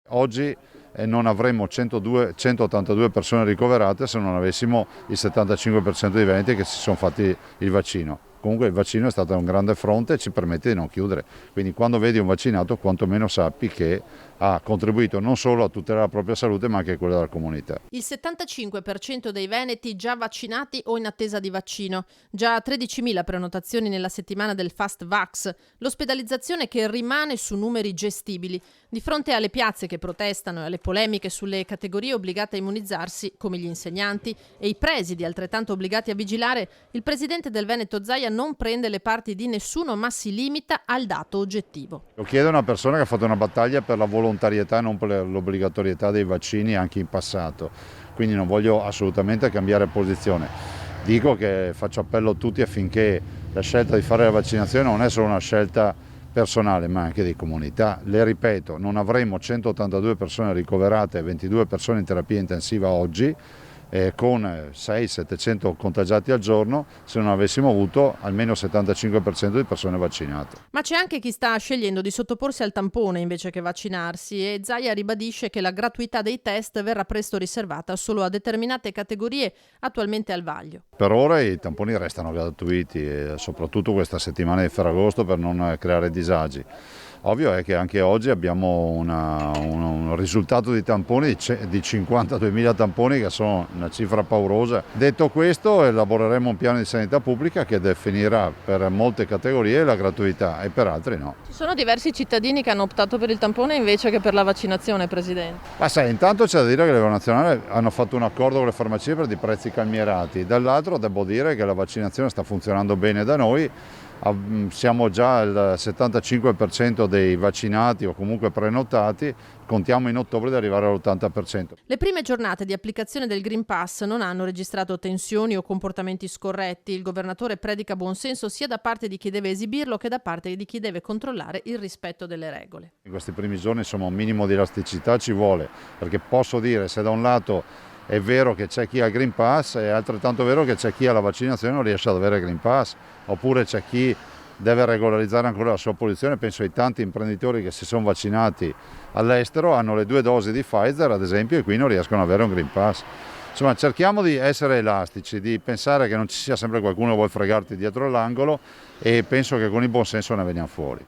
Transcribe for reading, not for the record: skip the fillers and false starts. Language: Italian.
Oggi non avremmo 182 persone ricoverate se non avessimo il 75% dei veneti che si sono fatti il vaccino. Comunque il vaccino è stato un grande fronte e ci permette di non chiudere, quindi quando vedi un vaccinato quantomeno sappi che ha contribuito non solo a tutelare la propria salute ma anche quella della comunità. Il 75% dei veneti già vaccinati o in attesa di vaccino, già 13.000 prenotazioni nella settimana del Fast Vax, l'ospedalizzazione che rimane su numeri gestibili. Di fronte alle piazze che protestano e alle polemiche sulle categorie obbligate a immunizzarsi, come gli insegnanti, e i presidi altrettanto obbligati a vigilare, il presidente del Veneto Zaia non prende le parti di nessuno ma si limita al dato oggettivo. Lo chiedo a una persona che ha fatto una battaglia per la volontarietà e non per l'obbligatorietà dei vaccini anche in passato, quindi non voglio assolutamente cambiare posizione. Dico che faccio appello a tutti affinché la scelta di fare la vaccinazione non è solo una scelta personale ma anche di comunità. Le ripeto, non avremmo 182 persone ricoverate e 22 persone in terapia intensiva oggi, con 600-700 contagiati al giorno se non avessimo avuto almeno il 75% di persone vaccinate. Ma c'è anche chi sta scegliendo di sottoporsi al tampone invece che vaccinarsi e Zaia ribadisce che la gratuità dei test verrà presto riservata solo a determinate categorie attualmente al vaglio. Per ora i tamponi restano gratuiti, soprattutto questa settimana di Ferragosto per non creare disagi. Ovvio è che anche oggi abbiamo un risultato di tamponi di 52.000 tamponi, che sono una cifra paurosa. Detto questo, elaboreremo un piano di sanità pubblica che definirà per molte categorie la gratuità e per altre no. Ci sono diversi cittadini che hanno optato per il tampone invece che per la vaccinazione, Presidente. Ma sai, intanto c'è da dire che a livello nazionale hanno fatto un accordo con le farmacie per dei prezzi calmierati, dall'altro devo dire che la vaccinazione sta funzionando bene da noi. Siamo già al 75% dei vaccinati o comunque prenotati, contiamo in ottobre di arrivare all'80%. Le prime giornate di applicazione del Green Pass non hanno registrato tensioni o comportamenti scorretti. Il governatore predica buonsenso sia da parte di chi deve esibirlo che da parte di chi deve controllare il rispetto delle regole. In questi primi giorni insomma un minimo di elasticità ci vuole, perché posso dire, se da un lato è vero che c'è chi ha il Green Pass, è altrettanto vero che c'è chi ha la vaccinazione e non riesce ad avere il Green Pass, oppure c'è chi deve regolarizzare ancora la sua posizione. Penso ai tanti imprenditori che si sono vaccinati all'estero, hanno le 2 dosi di Pfizer ad esempio e qui non riescono ad avere un Green Pass. Insomma, cerchiamo di essere elastici, di pensare che non ci sia sempre qualcuno che vuole fregarti dietro l'angolo, e penso che con il buon senso ne veniamo fuori.